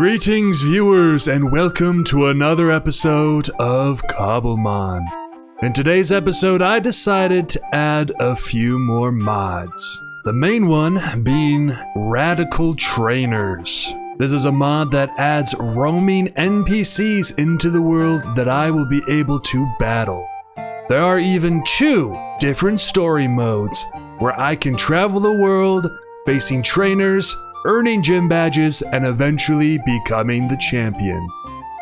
Greetings viewers and welcome to another episode of Cobblemon. In today's episode I decided to add a few more mods. The main one being Radical Trainers. This is a mod that adds roaming NPCs into the world that I will be able to battle. There are even 2 different story modes where I can travel the world facing trainers, earning gym badges, and eventually becoming the champion.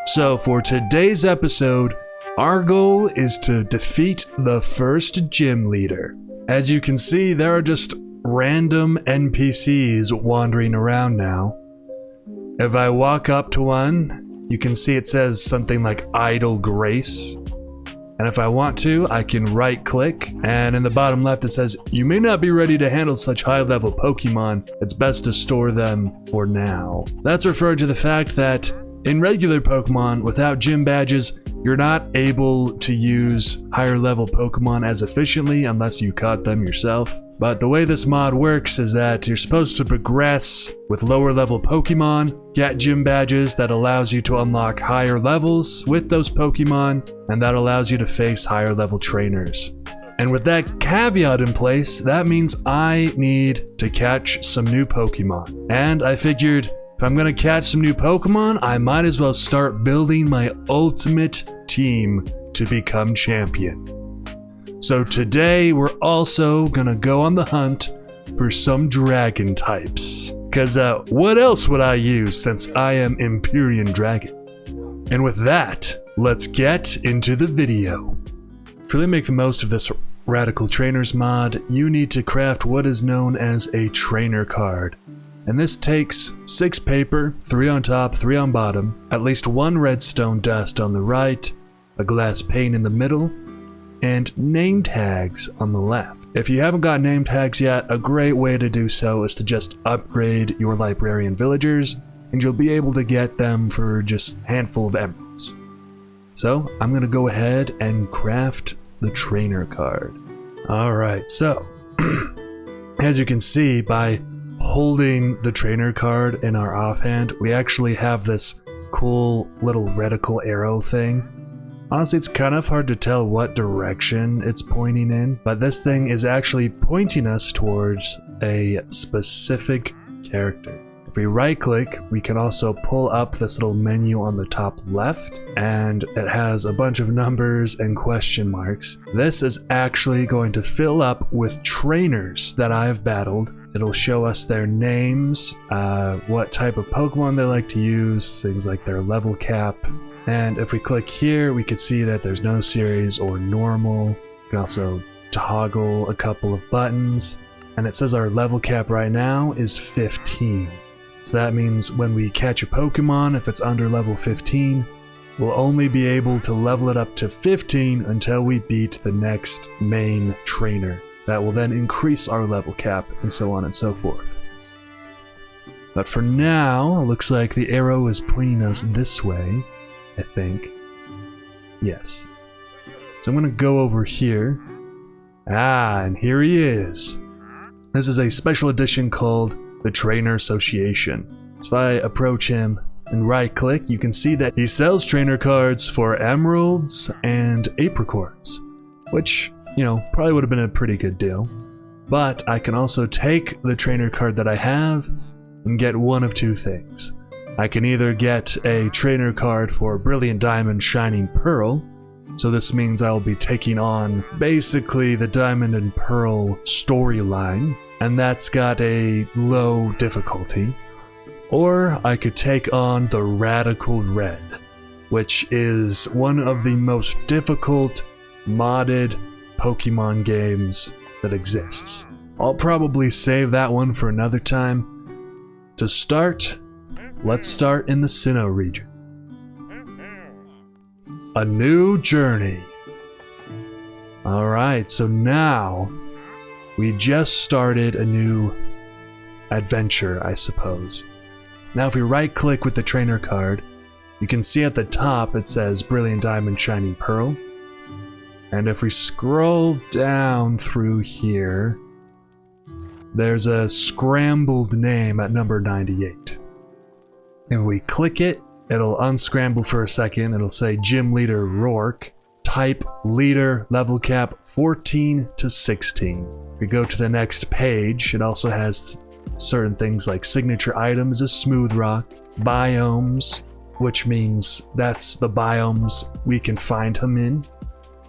So for today's episode, our goal is to defeat the first gym leader. As you can see, there are just random NPCs wandering around now. If I walk up to one, you can see it says something like Idle Grace. And if I want to, I can right click, and in the bottom left it says, you may not be ready to handle such high level Pokemon, it's best to store them for now. That's referred to the fact that in regular Pokemon, without gym badges, you're not able to use higher level Pokemon as efficiently unless you caught them yourself. But the way this mod works is that you're supposed to progress with lower level Pokemon, get gym badges that allows you to unlock higher levels with those Pokemon, and that allows you to face higher level trainers. And with that caveat in place, that means I need to catch some new Pokemon. And I figured, if I'm gonna catch some new Pokemon, I might as well start building my ultimate team to become champion. So today we're also gonna go on the hunt for some Dragon types. Cause what else would I use since I am Empyrean Dragon? And with that, let's get into the video. To really make the most of this Radical Trainers mod, you need to craft what is known as a trainer card. And this takes 6 paper, 3 on top, 3 on bottom, at least 1 redstone dust on the right, a glass pane in the middle, and name tags on the left. If you haven't got name tags yet, a great way to do so is to just upgrade your librarian villagers, and you'll be able to get them for just a handful of emeralds. So I'm gonna go ahead and craft the trainer card. Alright, so as you can see, by holding the trainer card in our offhand, we actually have this cool little reticle arrow thing. Honestly, it's kind of hard to tell what direction it's pointing in, but this thing is actually pointing us towards a specific character. If we right click, we can also pull up this little menu on the top left, and it has a bunch of numbers and question marks. This is actually going to fill up with trainers that I've battled. It'll show us their names, what type of Pokemon they like to use, things like their level cap. And if we click here, we can see that there's no series or normal. We can also toggle a couple of buttons. And it says our level cap right now is 15. So that means when we catch a Pokemon, if it's under level 15, we'll only be able to level it up to 15 until we beat the next main trainer. That will then increase our level cap, and so on and so forth. But for now, it looks like the arrow is pointing us this way, I think. Yes. So I'm gonna go over here. And here he is. This is a special edition called the Trainer Association. So if I approach him and right click, you can see that he sells trainer cards for emeralds and apricorns, which, you know, probably would have been a pretty good deal. But I can also take the trainer card that I have and get one of 2 things. I can either get a trainer card for Brilliant Diamond Shining Pearl, so this means I'll be taking on basically the Diamond and Pearl storyline, and that's got a low difficulty. Or I could take on the Radical Red, which is one of the most difficult modded Pokemon games that exists. I'll probably save that one for another time. To start, let's start in the Sinnoh region. A new journey. Alright, so now we just started a new adventure, I suppose. Now if we right click with the trainer card, you can see at the top it says Brilliant Diamond Shining Pearl. And if we scroll down through here, there's a scrambled name at number 98. If we click it, it'll unscramble for a second. It'll say Gym Leader Rourke. Type Leader level cap 14 to 16. If we go to the next page, it also has certain things like signature items, a smooth rock, biomes, which means that's the biomes we can find him in.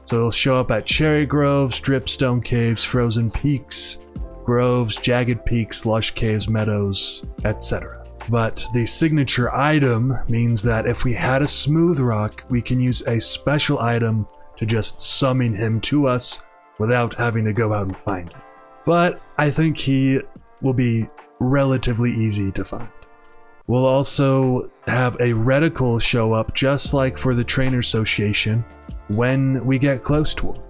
So it'll show up at Cherry Groves, Dripstone Caves, Frozen Peaks, Groves, Jagged Peaks, Lush Caves, Meadows, etc. But the signature item means that if we had a smooth rock, we can use a special item to just summon him to us without having to go out and find him. But I think he will be relatively easy to find. We'll also have a reticle show up just like for the Trainer Association when we get close to him.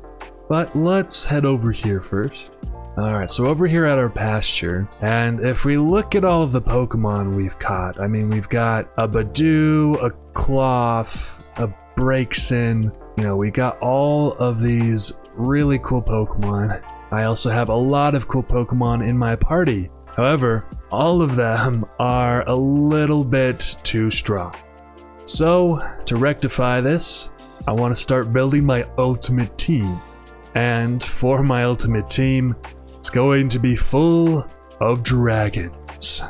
But let's head over here first. Alright, so over here at our pasture, and if we look at all of the Pokemon we've caught, I mean, we've got a Badoo, a Cloth, a Braixen, you know, we got all of these really cool Pokemon. I also have a lot of cool Pokemon in my party. However, all of them are a little bit too strong. So, to rectify this, I want to start building my ultimate team. And for my ultimate team, it's going to be full of dragons.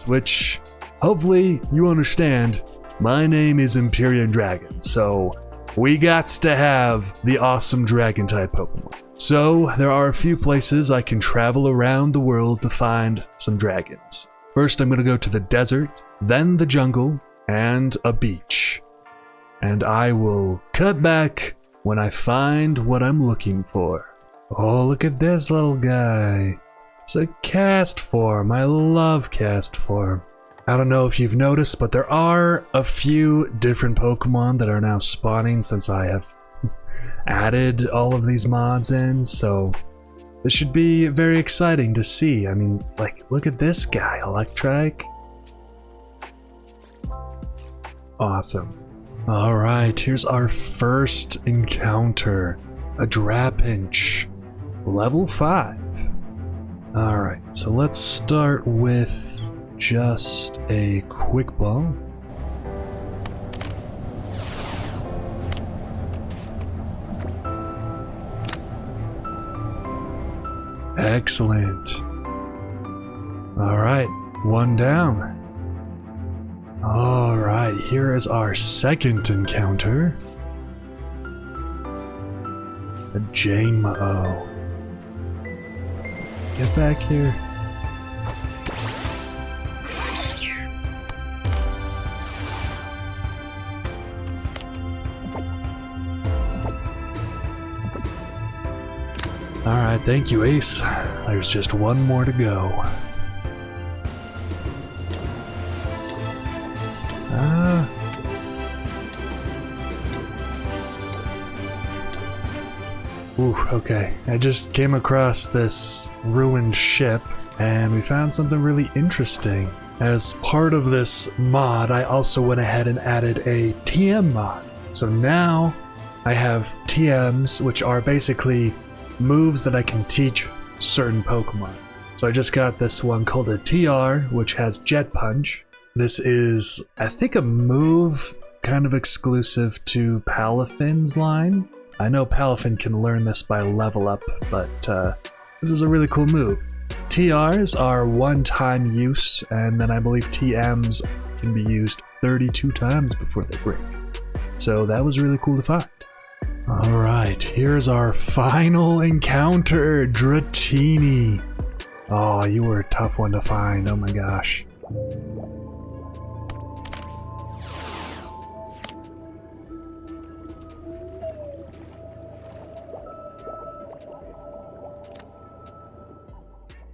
Which, hopefully you understand, my name is Empyrean Dragon, so we gots to have the awesome Dragon Type Pokemon. So, there are a few places I can travel around the world to find some dragons. First, I'm going to go to the desert, then the jungle, and a beach. And I will cut back when I find what I'm looking for. Oh, look at this little guy. It's a cast form. I love cast form. I don't know if you've noticed, but there are a few different Pokemon that are now spawning since I have added all of these mods in, so this should be very exciting to see. I mean, like, look at this guy, Electrike. Awesome. Alright, here's our first encounter. A Drapinch. Level 5. Alright, so let's start with just a quick ball. Excellent. Alright, one down. Alright, here is our second encounter. A Jane-O. Get back here. Alright, thank you, Ace. There's just one more to go. Ooh, okay. I just came across this ruined ship, and we found something really interesting. As part of this mod, I also went ahead and added a TM mod. So now I have TMs, which are basically moves that I can teach certain Pokemon. So I just got this one called a TR, which has Jet Punch. This is, I think, a move kind of exclusive to Palafin's line. I know Palafin can learn this by level up, but this is a really cool move. TRs are one-time use, and then I believe TMs can be used 32 times before they break. So that was really cool to find. Alright, here's our final encounter, Dratini. Oh, you were a tough one to find, oh my gosh.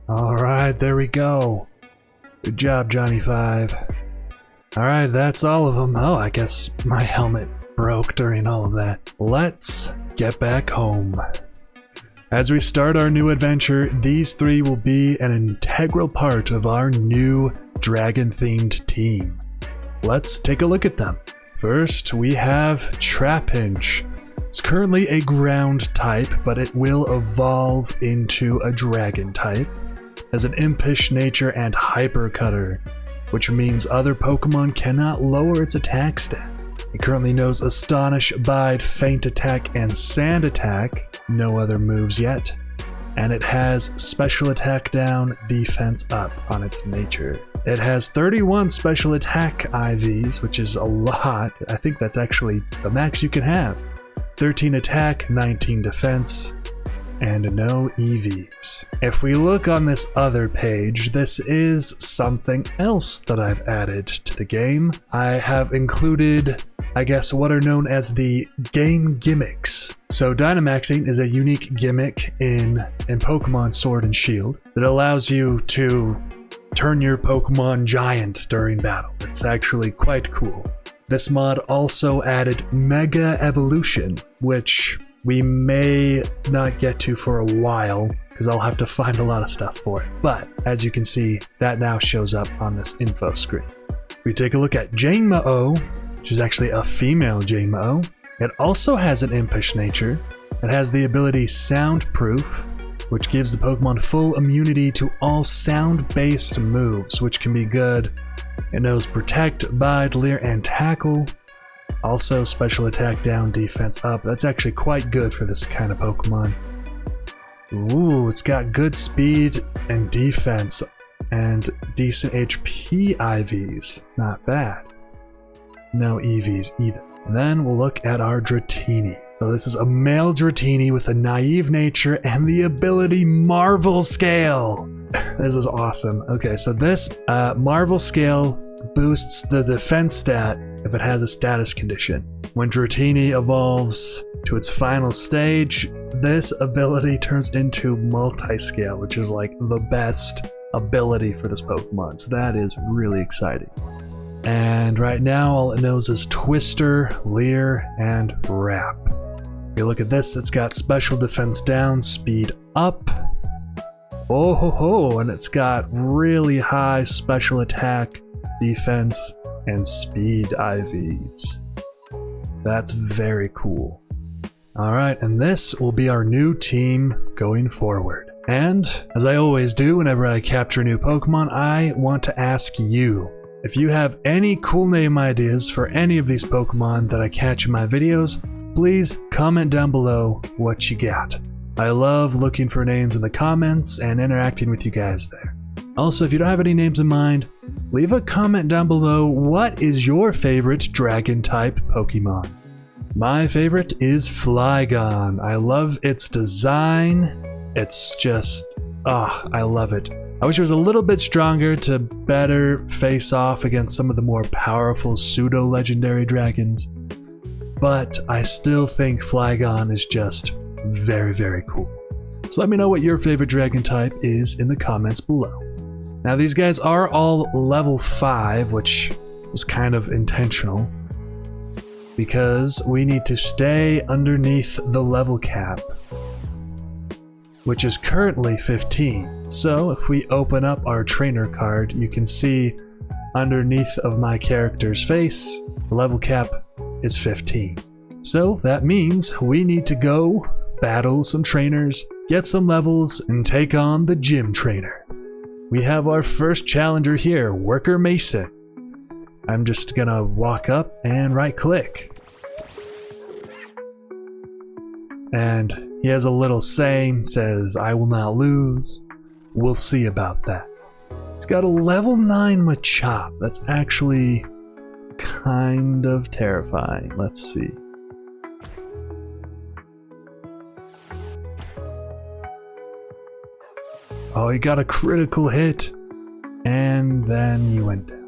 Alright, there we go. Good job, Johnny 5. Alright, that's all of them. Oh, I guess my helmet broke during all of that. Let's get back home. As we start our new adventure, these three will be an integral part of our new dragon-themed team. Let's take a look at them. First, we have Trapinch. It's currently a ground type, but it will evolve into a dragon type. Has an impish nature and hyper cutter. which means other Pokemon cannot lower its attack stat. It currently knows Astonish, Bide, Feint Attack, and Sand Attack, no other moves yet. And it has Special Attack down, Defense up on its nature. It has 31 Special Attack IVs, which is a lot. I think that's actually the max you can have. 13 Attack, 19 Defense, and no EVs. If we look on this other page, this is something else that I've added to the game. I have included, I guess, what are known as the game gimmicks. So Dynamaxing is a unique gimmick in Pokemon Sword and Shield that allows you to turn your Pokemon giant during battle. It's actually quite cool. This mod also added Mega Evolution, which we may not get to for a while because I'll have to find a lot of stuff for it. But as you can see, that now shows up on this info screen. We take a look at Jane-Mo, which is actually a female Jane-Mo. It also has an impish nature. It has the ability Soundproof, which gives the Pokemon full immunity to all sound-based moves, which can be good. It knows Protect, Bide, Leer, and Tackle. Also Special Attack down, Defense up. That's actually quite good for this kind of Pokemon. Ooh, it's got good speed and defense and decent HP IVs. Not bad. No EVs either. And then we'll look at our Dratini. So this is a male Dratini with a naive nature and the ability Marvel Scale. This is awesome. Okay, so this Marvel Scale boosts the defense stat if it has a status condition. When Dratini evolves to its final stage, this ability turns into Multi-Scale, which is like the best ability for this Pokemon. So that is really exciting. And right now all it knows is Twister, Leer, and Wrap. If you look at this, it's got Special Defense down, Speed up. Oh ho ho, and it's got really high Special Attack, Defense, and Speed IVs. That's very cool. Alright, and this will be our new team going forward. And, as I always do whenever I capture a new Pokemon, I want to ask you, if you have any cool name ideas for any of these Pokemon that I catch in my videos, please comment down below what you got. I love looking for names in the comments and interacting with you guys there. Also, if you don't have any names in mind, leave a comment down below what is your favorite Dragon Type Pokemon. My favorite is Flygon. I love its design. It's just, I love it. I wish it was a little bit stronger to better face off against some of the more powerful pseudo-legendary dragons, but I still think Flygon is just very, very cool. So let me know what your favorite dragon type is in the comments below. Now these guys are all level 5, which was kind of intentional, because we need to stay underneath the level cap, which is currently 15. So if we open up our trainer card, you can see underneath of my character's face, the level cap is 15. So that means we need to go battle some trainers, get some levels, and take on the gym trainer. We have our first challenger here, Worker Mason. I'm just gonna walk up and right click. And he has a little saying, says, "I will not lose." We'll see about that. He's got a level 9 Machop. That's actually kind of terrifying. Let's see. Oh, he got a critical hit, and then you went down.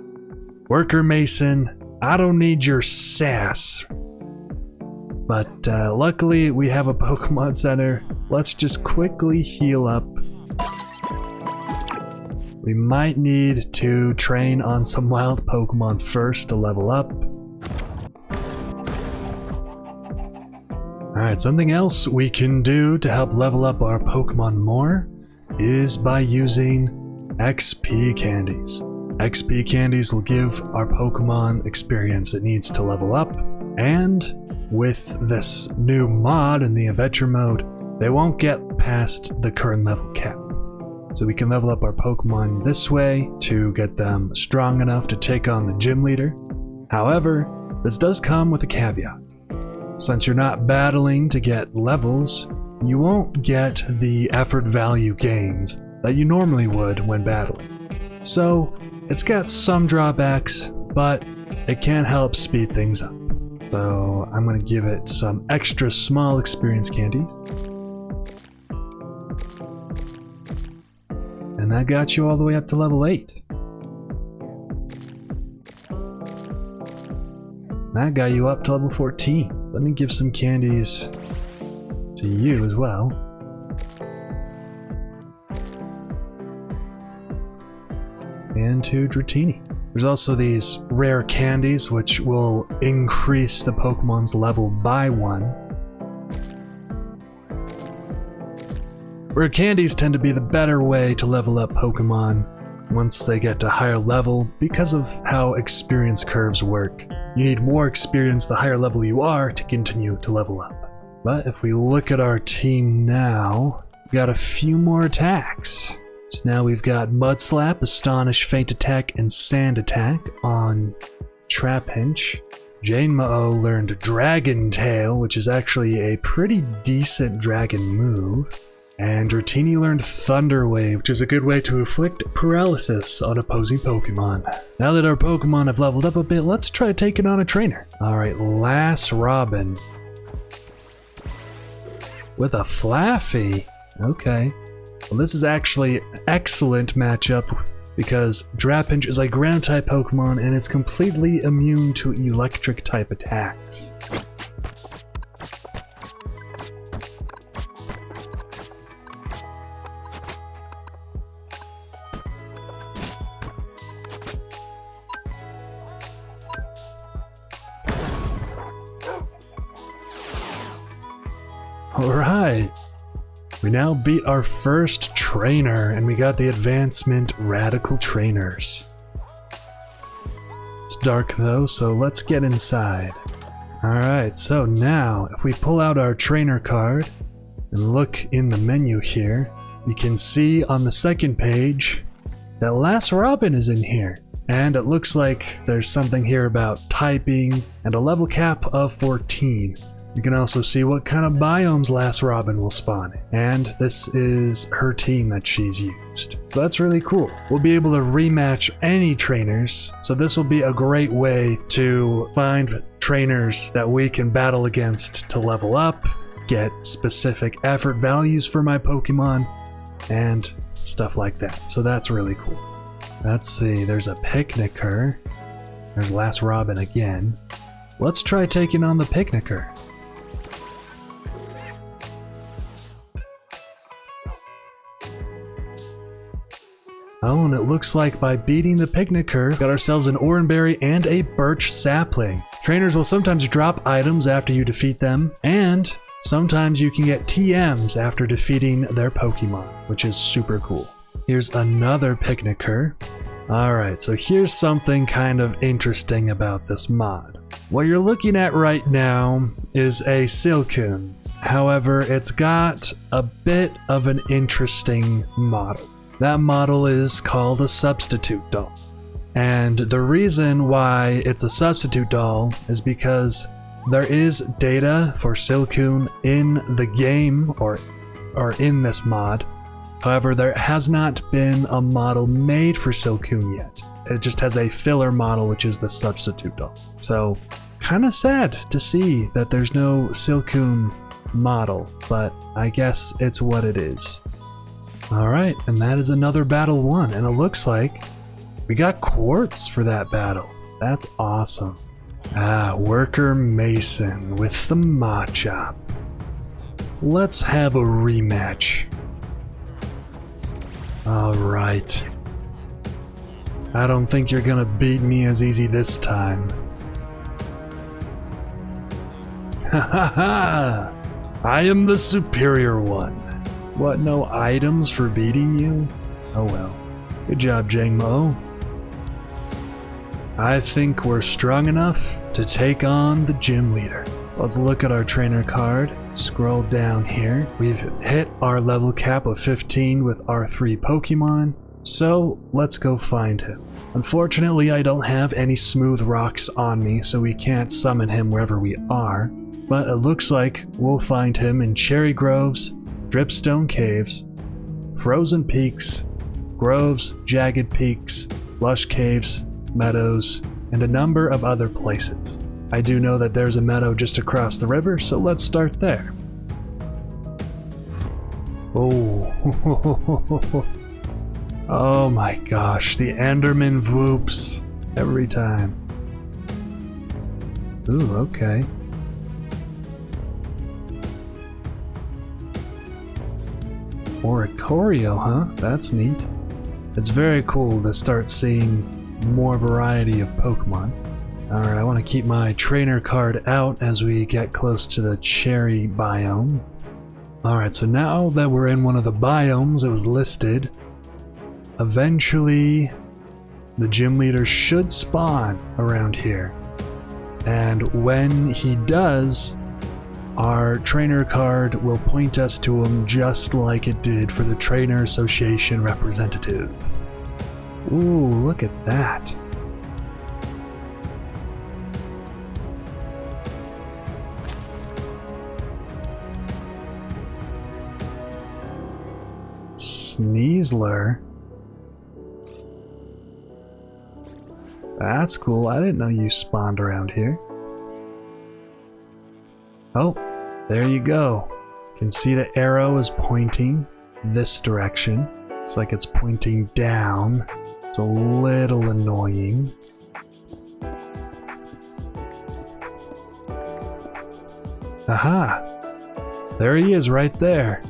Worker Mason, I don't need your sass. But luckily we have a Pokemon Center. Let's just quickly heal up. We might need to train on some wild Pokemon first to level up. Alright, something else we can do to help level up our Pokemon more is by using XP candies. XP candies will give our Pokemon experience it needs to level up, and with this new mod in the adventure mode, they won't get past the current level cap. So we can level up our Pokemon this way to get them strong enough to take on the gym leader. However, this does come with a caveat. Since you're not battling to get levels, you won't get the effort value gains that you normally would when battling. So it's got some drawbacks, but it can help speed things up. So I'm going to give it some extra small experience candies. And that got you all the way up to level 8. That got you up to level 14. Let me give some candies to you as well. And to Dratini. There's also these rare candies which will increase the Pokemon's level by 1. Rare candies tend to be the better way to level up Pokemon once they get to higher level because of how experience curves work. You need more experience the higher level you are to continue to level up. But if we look at our team now, we got a few more attacks. So now we've got Mud Slap, Astonish, Feint Attack, and Sand Attack on Trapinch. Jane-Mo learned Dragon Tail, which is actually a pretty decent dragon move. And Dratini learned Thunder Wave, which is a good way to inflict paralysis on opposing Pokemon. Now that our Pokemon have leveled up a bit, let's try taking on a trainer. Alright, Last Robin. With a Flaffy. Okay. Well, this is actually an excellent matchup because Trapinch is a ground type Pokemon and is completely immune to electric type attacks. Alright, we now beat our first trainer and we got the advancement Radical Trainers. It's dark though, so let's get inside. Alright, so now if we pull out our trainer card and look in the menu here, you can see on the second page that Last Robin is in here. And it looks like there's something here about typing and a level cap of 14. You can also see what kind of biomes Last Robin will spawn in. And this is her team that she's used. So that's really cool. We'll be able to rematch any trainers. So this will be a great way to find trainers that we can battle against to level up, get specific effort values for my Pokemon, and stuff like that. So that's really cool. Let's see, there's a Picnicker. There's Last Robin again. Let's try taking on the Picnicker. Oh, and it looks like by beating the Picnicker, we got ourselves an Oranberry and a Birch Sapling. Trainers will sometimes drop items after you defeat them, and sometimes you can get TMs after defeating their Pokemon, which is super cool. Here's another Picnicker. Alright, so here's something kind of interesting about this mod. What you're looking at right now is a Silcoon. However, it's got a bit of an interesting model. That model is called a substitute doll. And the reason why it's a substitute doll is because there is data for Silcoon in the game or in this mod. However, there has not been a model made for Silcoon yet. It just has a filler model, which is the substitute doll. So, kind of sad to see that there's no Silcoon model, but I guess it's what it is. Alright, and that is another battle won, and it looks like we got quartz for that battle. That's awesome. Worker Mason with the Machop. Let's have a rematch. Alright. I don't think you're gonna beat me as easy this time. Ha ha ha! I am the superior one. What, no items for beating you? Oh well. Good job, Jane-Mo. I think we're strong enough to take on the gym leader. Let's look at our trainer card. Scroll down here. We've hit our level cap of 15 with our 3 Pokemon. So let's go find him. Unfortunately, I don't have any smooth rocks on me, so we can't summon him wherever we are. But it looks like we'll find him in Cherry Groves, Dripstone Caves, Frozen Peaks, Groves, Jagged Peaks, Lush Caves, Meadows, and a number of other places. I do know that there's a meadow just across the river, so let's start there. Oh, oh my gosh, the Enderman Voops every time. Ooh, okay. Oricorio, huh? That's neat. It's very cool to start seeing more variety of Pokemon. Alright, I want to keep my trainer card out as we get close to the cherry biome. Alright, so now that we're in one of the biomes that was listed, eventually the gym leader should spawn around here. And when he does, our trainer card will point us to him just like it did for the Trainer Association representative. Ooh, look at that. Sneasler. That's cool. I didn't know you spawned around here. Oh, there you go. You can see the arrow is pointing this direction. Looks like it's pointing down. It's a little annoying. Aha! There he is right there.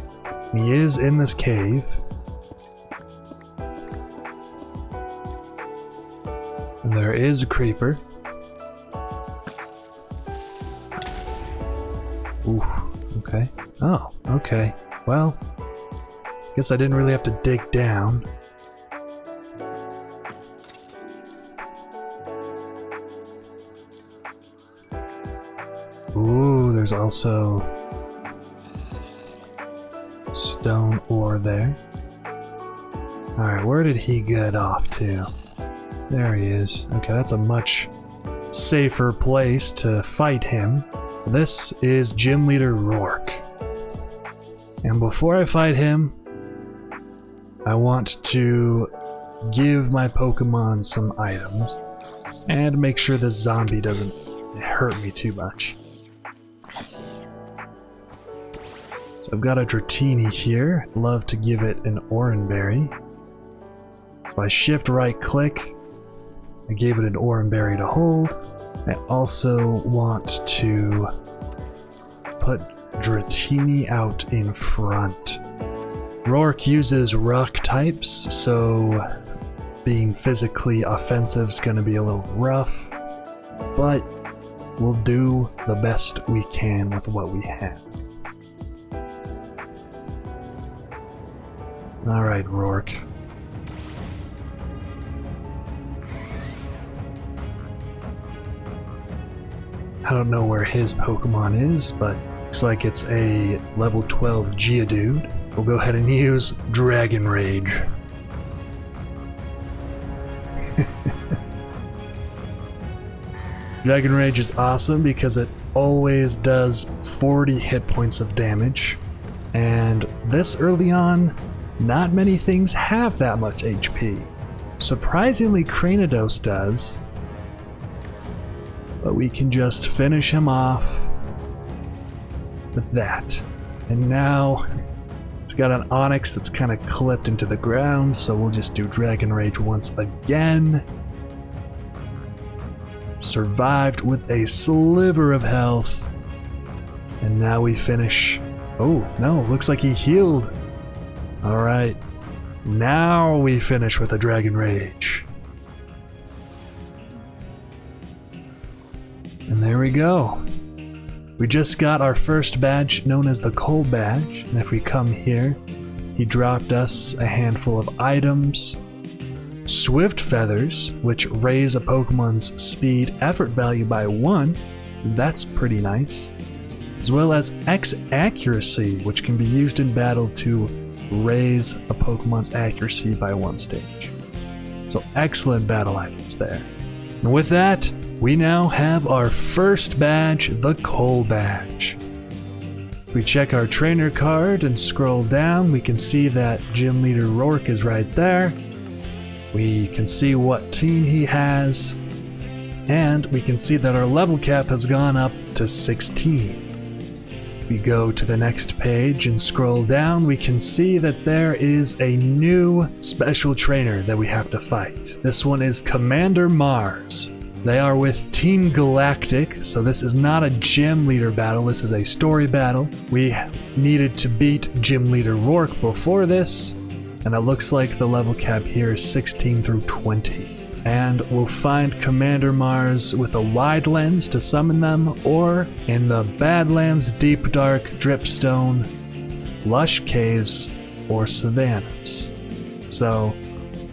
He is in this cave. And there is a creeper. Ooh, okay. Oh, okay. Well, guess I didn't really have to dig down. Ooh, there's also stone ore there. Alright, where did he get off to? There he is. Okay, that's a much safer place to fight him. This is Gym Leader Rourke. And before I fight him, I want to give my Pokemon some items and make sure this zombie doesn't hurt me too much. So I've got a Dratini here. I'd love to give it an Oranberry. So I shift right click. I gave it an Oranberry to hold. I also want to put Dratini out in front. Rourke uses rock types, so being physically offensive is going to be a little rough, but we'll do the best we can with what we have. Alright, Rourke. I don't know where his Pokemon is, but looks like it's a level 12 Geodude. We'll go ahead and use Dragon Rage. Dragon Rage is awesome because it always does 40 hit points of damage. And this early on, not many things have that much HP. Surprisingly, Cranidos does. But we can just finish him off with that. And now it's got an Onyx that's kind of clipped into the ground, so we'll just do Dragon Rage once again. Survived with a sliver of health. And now we finish. Oh, no, looks like he healed. Alright. Now we finish with a Dragon Rage. And there we go. We just got our first badge known as the Coal Badge, and if we come here, he dropped us a handful of items. Swift Feathers, which raise a Pokemon's speed effort value by 1, That's pretty nice. As well as X accuracy, which can be used in battle to raise a Pokemon's accuracy by 1 stage. So excellent battle items there. And with that, we now have our first badge, the Coal Badge. If we check our trainer card and scroll down, we can see that Gym Leader Rourke is right there. We can see what team he has, and we can see that our level cap has gone up to 16. We go to the next page and scroll down, we can see that there is a new special trainer that we have to fight. This one is Commander Mars. They are with Team Galactic, so this is not a gym leader battle, this is a story battle. We needed to beat Gym Leader Rourke before this, and it looks like the level cap here is 16 through 20. And we'll find Commander Mars with a wide lens to summon them, or in the Badlands, Deep Dark, Dripstone, Lush Caves, or Savannas. So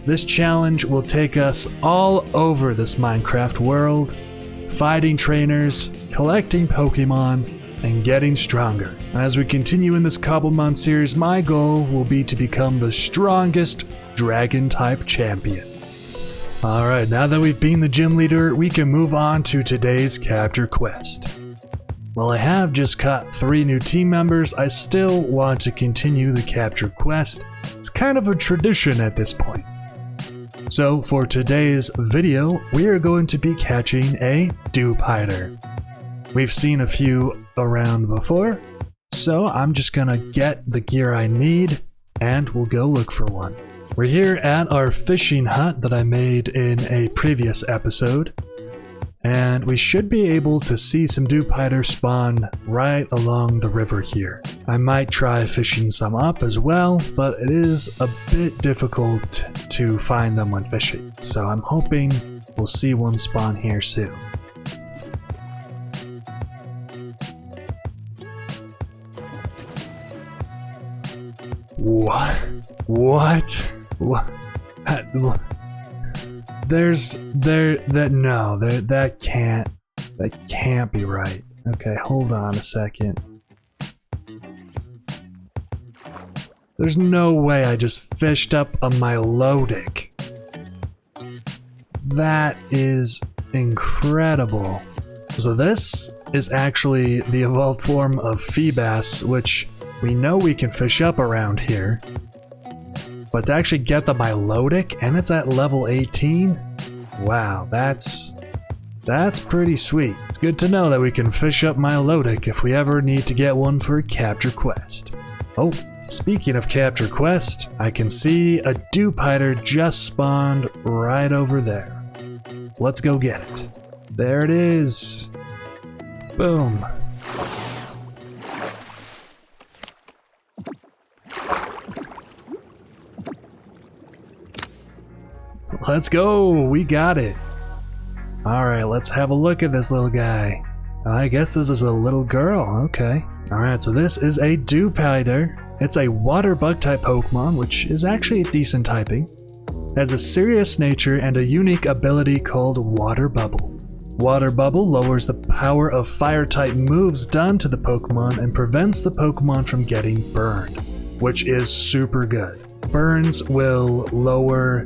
this challenge will take us all over this Minecraft world, fighting trainers, collecting Pokemon, and getting stronger. And as we continue in this Cobblemon series, my goal will be to become the strongest Dragon Type champion. Alright, now that we've been the gym leader, we can move on to today's capture quest. While I have just caught 3 new team members, I still want to continue the capture quest. It's kind of a tradition at this point. So for today's video, we are going to be catching a Dewpider. We've seen a few around before, so I'm just gonna get the gear I need and we'll go look for one. We're here at our fishing hut that I made in a previous episode, and we should be able to see some Dewpider spawn right along the river here. I might try fishing some up as well, but it is a bit difficult to find them when fishing, so I'm hoping we'll see one spawn here soon. What? That can't be right. Okay, hold on a second. There's no way I just fished up a Milotic. That is incredible. So this is actually the evolved form of Feebas, which we know we can fish up around here. But to actually get the Milotic, and it's at level 18? Wow, that's pretty sweet. It's good to know that we can fish up Milotic if we ever need to get one for a capture quest. Oh, speaking of capture quest, I can see a Dewpider just spawned right over there. Let's go get it. There it is. Boom. Let's go, we got it. Alright, let's have a look at this little guy. I guess this is a little girl, okay. Alright, so this is a Dewpider. It's a water bug type Pokemon, which is actually a decent typing. It has a serious nature and a unique ability called Water Bubble. Water Bubble lowers the power of fire type moves done to the Pokemon and prevents the Pokemon from getting burned, which is super good. Burns will lower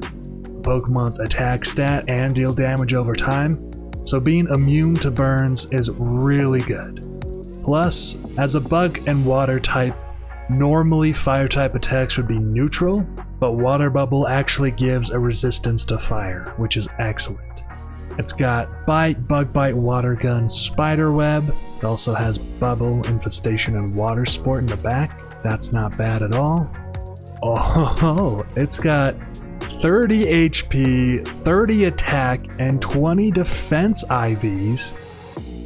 Pokemon's attack stat and deal damage over time, so being immune to burns is really good. Plus, as a bug and water type, normally fire type attacks would be neutral, but Water Bubble actually gives a resistance to fire, which is excellent. It's got Bite, Bug Bite, Water Gun, Spider Web. It also has Bubble, Infestation, and Water Sport in the back. That's not bad at all. Oh, it's got 30 HP, 30 attack, and 20 defense IVs.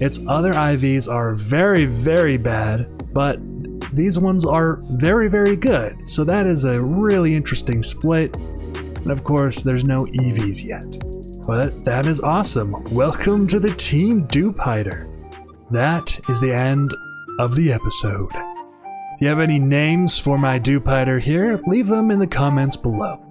Its other IVs are very, very bad, but these ones are very, very good. So that is a really interesting split. And of course, there's no EVs yet. But that is awesome. Welcome to the Team Dewpider. That is the end of the episode. If you have any names for my Dewpider here, leave them in the comments below.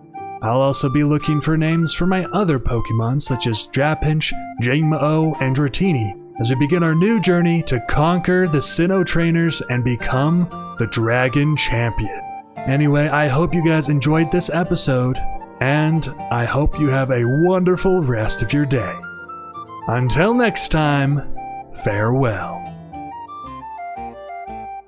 I'll also be looking for names for my other Pokemon such as Drapinch, Jangmo-o, and Dratini, as we begin our new journey to conquer the Sinnoh trainers and become the Dragon Champion. Anyway, I hope you guys enjoyed this episode, and I hope you have a wonderful rest of your day. Until next time, farewell.